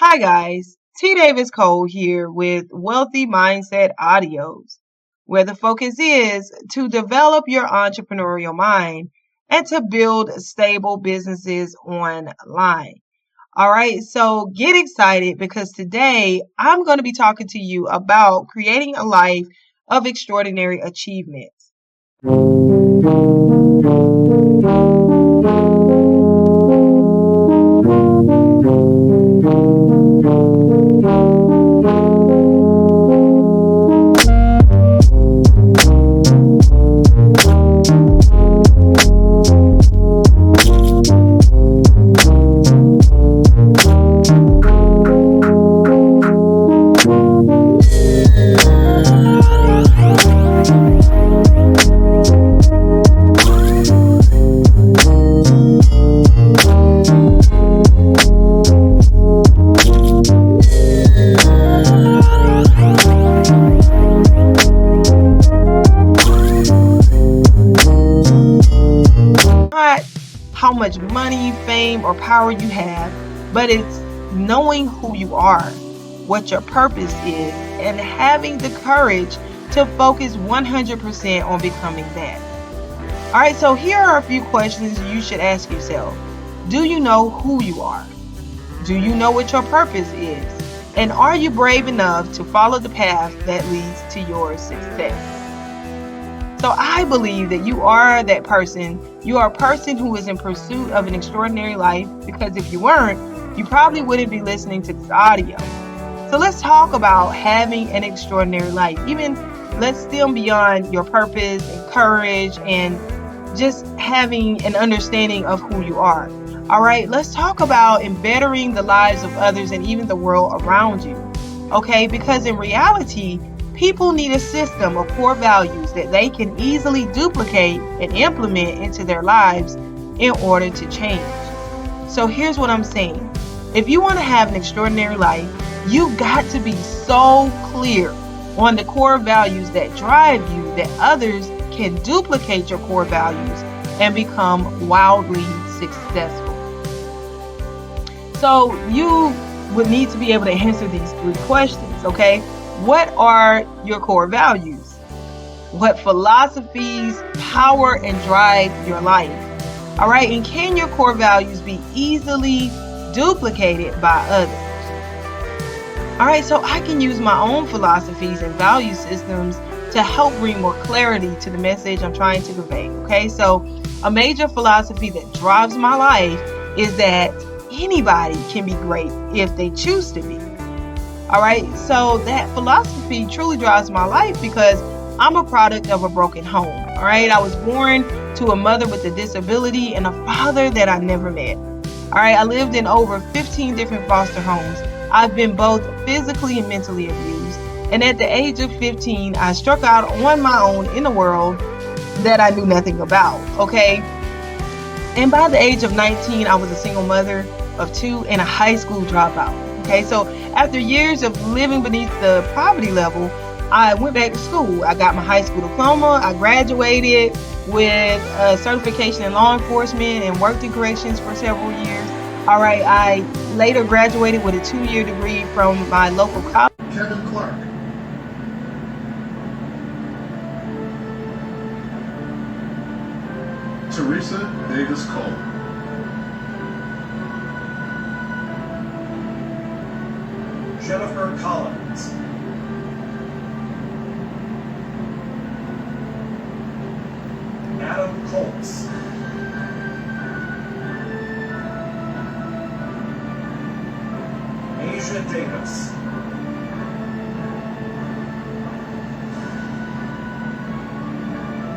Hi guys, T. Davis Cole here with Wealthy Mindset Audios, where the focus is to develop your entrepreneurial mind and to build stable businesses online. All right, so get excited because today I'm going to be talking to you about creating a life of extraordinary achievements. Not how much money, fame, or power you have, but it's knowing who you are, what your purpose is, and having the courage to focus 100% on becoming that. All right, so here are a few questions you should ask yourself. Do you know who you are? Do you know what your purpose is? And are you brave enough to follow the path that leads to your success? So I believe that you are that person. You are a person who is in pursuit of an extraordinary life, because if you weren't, you probably wouldn't be listening to this audio. So let's talk about having an extraordinary life. Even let's stem beyond your purpose and courage and just having an understanding of who you are. All right, let's talk about bettering the lives of others and even the world around you. Okay, because in reality, people need a system of core values that they can easily duplicate and implement into their lives in order to change. So here's what I'm saying. If you want to have an extraordinary life, you've got to be so clear on the core values that drive you that others can duplicate your core values and become wildly successful. So you would need to be able to answer these three questions, okay? What are your core values? What philosophies power and drive your life? All right, and can your core values be easily duplicated by others? All right, so I can use my own philosophies and value systems to help bring more clarity to the message I'm trying to convey. Okay, so a major philosophy that drives my life is that anybody can be great if they choose to be. All right, so that philosophy truly drives my life because I'm a product of a broken home. All right, I was born to a mother with a disability and a father that I never met. All right, I lived in over 15 different foster homes. I've been both physically and mentally abused. And at the age of 15, I struck out on my own in a world that I knew nothing about. Okay, and by the age of 19, I was a single mother of two and a high school dropout. Okay, so after years of living beneath the poverty level, I went back to school. I got my high school diploma. I graduated with a certification in law enforcement and worked in corrections for several years. All right, I later graduated with a 2-year degree from my local college. Kevin Clark. Teresa Davis Cole. Jennifer Collins. Adam Colts. Asia Davis.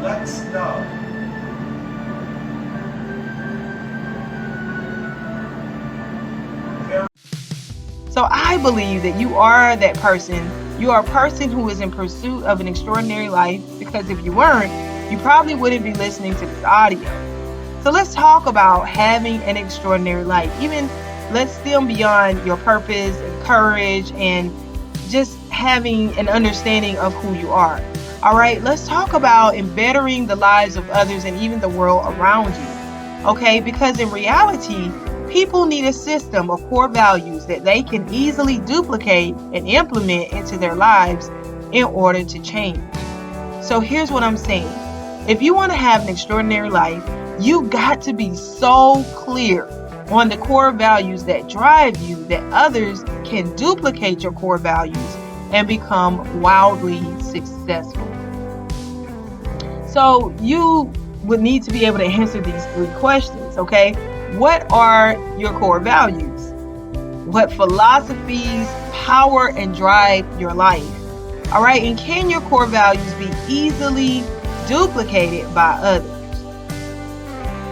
Lex Dove. So I believe that you are that person. You are a person who is in pursuit of an extraordinary life, because if you weren't, you probably wouldn't be listening to this audio. So let's talk about having an extraordinary life. Even let's stem beyond your purpose and courage and just having an understanding of who you are. All right, let's talk about bettering the lives of others and even the world around you. Okay, because in reality, People need a system of core values that they can easily duplicate and implement into their lives in order to change. So here's what I'm saying. If you want to have an extraordinary life, you got to be so clear on the core values that drive you that others can duplicate your core values and become wildly successful. So you would need to be able to answer these 3 questions, okay? What are your core values? What philosophies power and drive your life? All right, and can your core values be easily duplicated by others?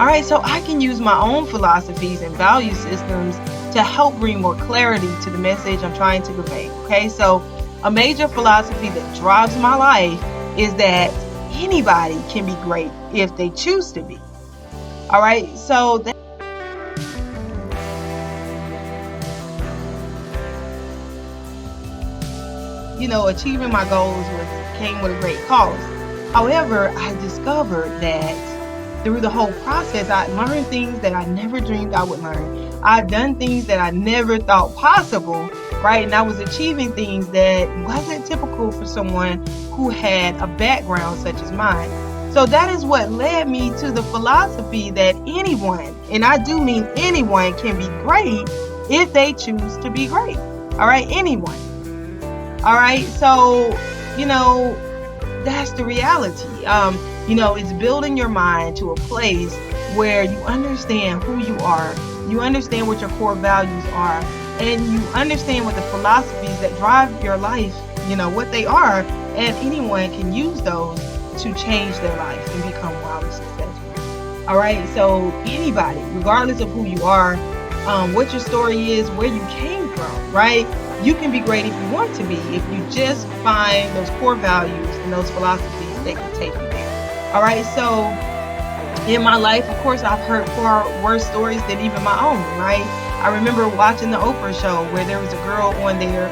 All right, so I can use my own philosophies and value systems to help bring more clarity to the message I'm trying to convey. Okay, so a major philosophy that drives my life is that anybody can be great if they choose to be. All right, so achieving my goals came with a great cost. However, I discovered that through the whole process, I learned things that I never dreamed I would learn. I've done things that I never thought possible, right? And I was achieving things that wasn't typical for someone who had a background such as mine. So that is what led me to the philosophy that anyone, and I do mean anyone, can be great if they choose to be great. All right, anyone. All right, so, that's the reality. It's building your mind to a place where you understand who you are, you understand what your core values are, and you understand what the philosophies that drive your life, what they are, and anyone can use those to change their life and become wildly successful. All right, so anybody, regardless of who you are, what your story is, where you came from, right? You can be great if you want to be, if you just find those core values and those philosophies that can take you there. All right, so in my life, of course, I've heard far worse stories than even my own, right? I remember watching the Oprah show where there was a girl on there.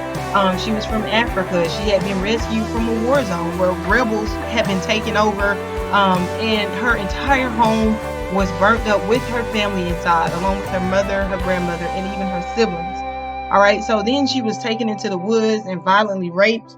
She was from Africa. She had been rescued from a war zone where rebels had been taken over, and her entire home was burnt up with her family inside, along with her mother, her grandmother, and even her siblings. All right, so then she was taken into the woods and violently raped.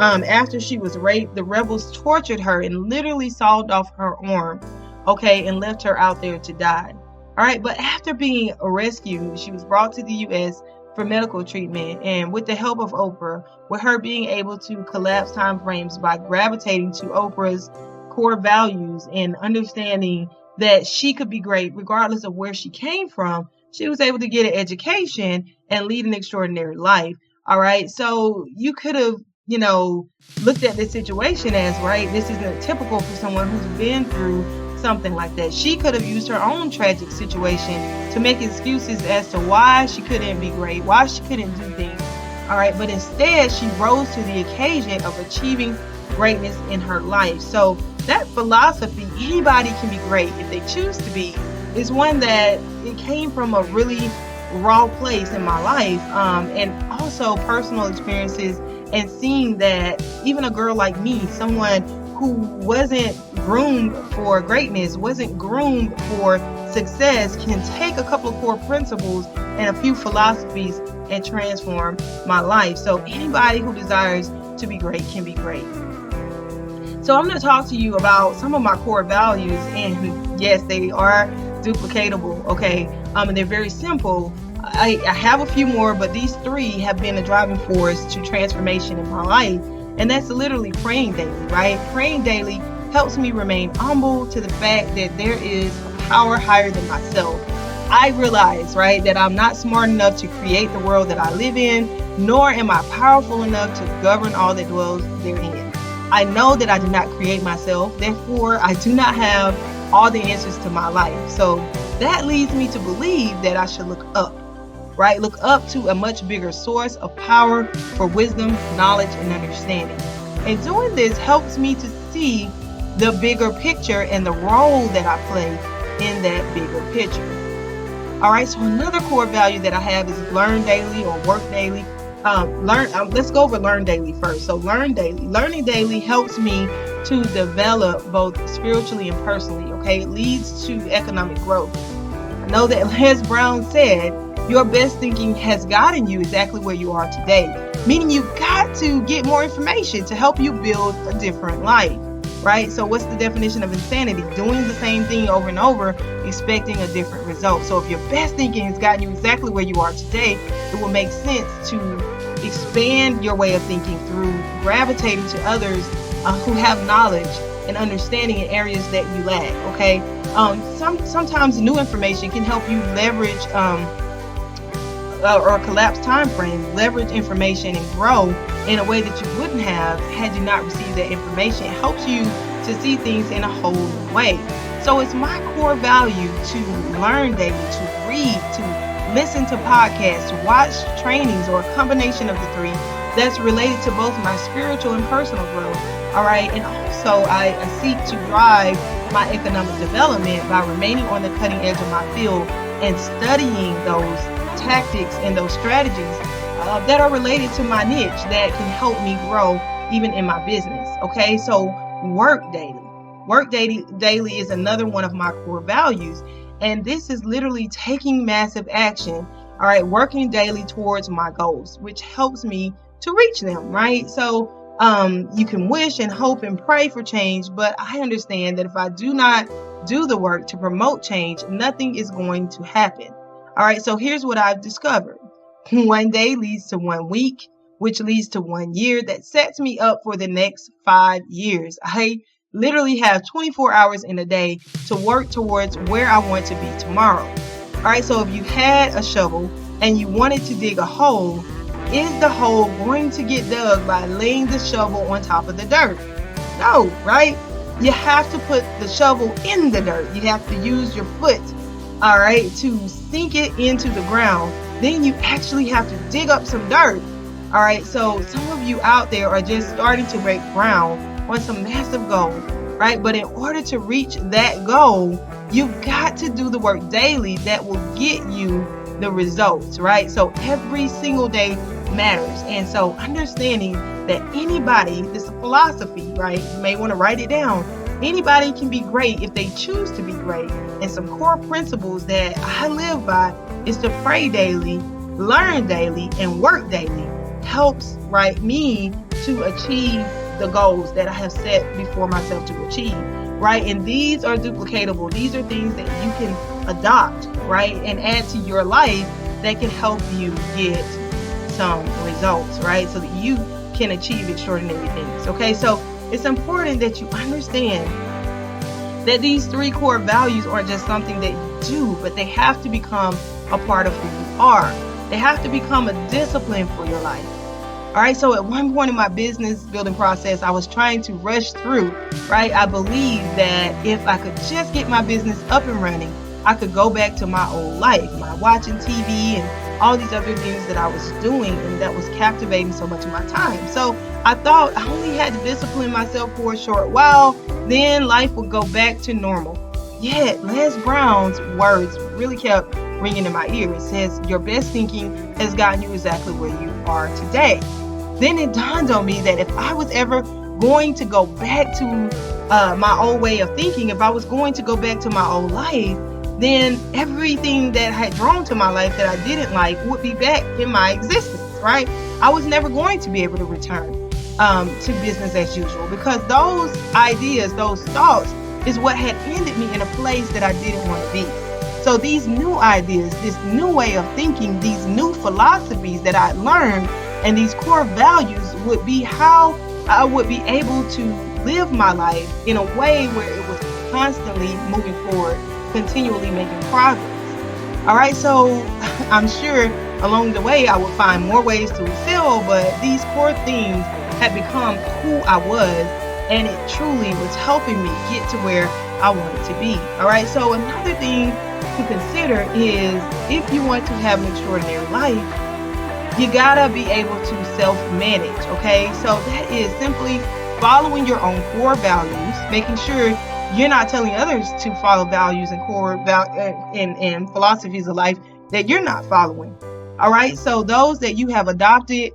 After she was raped, the rebels tortured her and literally sawed off her arm, okay, and left her out there to die. All right, but after being rescued, she was brought to the U.S. for medical treatment, and with the help of Oprah, with her being able to collapse time frames by gravitating to Oprah's core values and understanding that she could be great regardless of where she came from, she was able to get an education and lead an extraordinary life. All right, so you could have, looked at this situation as, right, this isn't typical for someone who's been through something like that. She could have used her own tragic situation to make excuses as to why she couldn't be great, why she couldn't do things. All right, but instead she rose to the occasion of achieving greatness in her life. So that philosophy, anybody can be great if they choose to be, is one that it came from a really raw place in my life, and also personal experiences, and seeing that even a girl like me, someone who wasn't groomed for greatness, wasn't groomed for success, can take a couple of core principles and a few philosophies and transform my life. So anybody who desires to be great can be great. So I'm going to talk to you about some of my core values, and yes, they are duplicatable, okay? And they're very simple. I have a few more, but these 3 have been a driving force to transformation in my life. And that's literally praying daily, right? Praying daily helps me remain humble to the fact that there is a power higher than myself. I realize, right, that I'm not smart enough to create the world that I live in, nor am I powerful enough to govern all that dwells therein. I know that I did not create myself, therefore I do not have all the answers to my life. So that leads me to believe that I should look up, right? Look up to a much bigger source of power for wisdom, knowledge, and understanding. And doing this helps me to see the bigger picture and the role that I play in that bigger picture. All right, so another core value that I have is learn daily or work daily. Let's go over learn daily first. So learn daily. Learning daily helps me to develop both spiritually and personally, okay? It leads to economic growth. Know that Les Brown said, your best thinking has gotten you exactly where you are today. Meaning you got to get more information to help you build a different life, right? So what's the definition of insanity? Doing the same thing over and over, expecting a different result. So if your best thinking has gotten you exactly where you are today, it will make sense to expand your way of thinking through gravitating to others who have knowledge and understanding in areas that you lack, okay? Sometimes new information can help you leverage or collapse time frames, leverage information and grow in a way that you wouldn't have had you not received that information. It helps you to see things in a whole new way. So it's my core value to learn daily, to read, to listen to podcasts, to watch trainings, or a combination of the three that's related to both my spiritual and personal growth. All right. And also I seek to drive my economic development by remaining on the cutting edge of my field and studying those tactics and those strategies that are related to my niche that can help me grow even in my business. Okay, so work daily. Work daily is another one of my core values, and this is literally taking massive action. All right, working daily towards my goals, which helps me to reach them. Right, so you can wish and hope and pray for change, but I understand that if I do not do the work to promote change, nothing is going to happen. All right, so here's what I've discovered. One day leads to 1 week, which leads to 1 year that sets me up for the next 5 years. I literally have 24 hours in a day to work towards where I want to be tomorrow. All right, so if you had a shovel and you wanted to dig a hole, is the hole going to get dug by laying the shovel on top of the dirt? No, right? You have to put the shovel in the dirt. You have to use your foot, all right, to sink it into the ground. Then you actually have to dig up some dirt. All right, so some of you out there are just starting to break ground on some massive goal, right? But in order to reach that goal, you've got to do the work daily that will get you the results, right? So every single day matters. And so understanding that anybody, this is a philosophy, right? You may want to write it down. Anybody can be great if they choose to be great. And some core principles that I live by is to pray daily, learn daily, and work daily. Helps, right, me to achieve the goals that I have set before myself to achieve, right? And these are duplicatable. These are things that you can adopt, right, and add to your life that can help you get some results, right, so that you can achieve extraordinary things. Okay, so it's important that you understand that these three core values aren't just something that you do, but they have to become a part of who you are. They have to become a discipline for your life. All right, so at one point in my business building process, I was trying to rush through, right? I believed that if I could just get my business up and running, I could go back to my old life, my watching TV and all these other things that I was doing and that was captivating so much of my time. So I thought I only had to discipline myself for a short while, then life would go back to normal. Yet Les Brown's words really kept ringing in my ear. It says, your best thinking has gotten you exactly where you are today. Then it dawned on me that if I was ever going to go back to my old way of thinking, if I was going to go back to my old life, then everything that had drawn to my life that I didn't like would be back in my existence, right? I was never going to be able to return to business as usual, because those ideas, those thoughts is what had ended me in a place that I didn't want to be. So these new ideas, this new way of thinking, these new philosophies that I learned, and these core values would be how I would be able to live my life in a way where it was constantly moving forward, continually making progress. All right, so I'm sure along the way I would find more ways to excel, but these core themes had become who I was, and it truly was helping me get to where I wanted to be. All right, so another thing to consider is if you want to have an extraordinary life, you gotta be able to self-manage, okay? So that is simply following your own core values, making sure you're not telling others to follow values and core and philosophies of life that you're not following. All right, so those that you have adopted,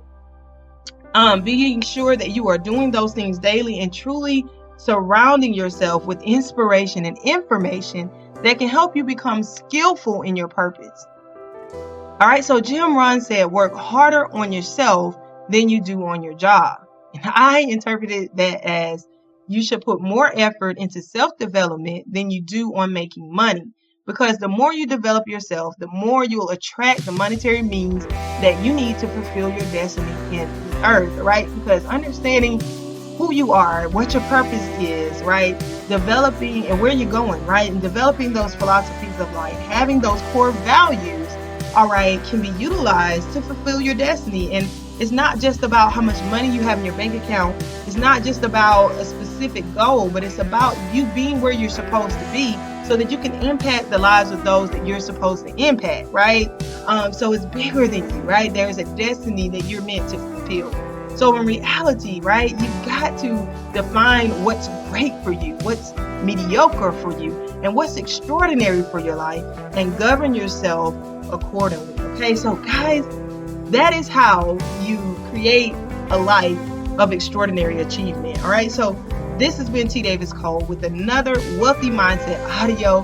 being sure that you are doing those things daily and truly surrounding yourself with inspiration and information that can help you become skillful in your purpose. All right, so Jim Rohn said, work harder on yourself than you do on your job. And I interpreted that as you should put more effort into self-development than you do on making money. Because the more you develop yourself, the more you'll attract the monetary means that you need to fulfill your destiny in the earth, right? Because understanding who you are, what your purpose is, right? Developing and where you're going, right? And developing those philosophies of life, having those core values, all right, can be utilized to fulfill your destiny. And it's not just about how much money you have in your bank account. It's not just about a specific goal, but it's about you being where you're supposed to be so that you can impact the lives of those that you're supposed to impact, right? So it's bigger than you, right? There's a destiny that you're meant to fulfill. So in reality, right, you've got to define what's great for you, what's mediocre for you, and what's extraordinary for your life, and govern yourself accordingly. Okay, so guys, that is how you create a life of extraordinary achievement. All right, so this has been T. Davis Cole with another Wealthy Mindset audio.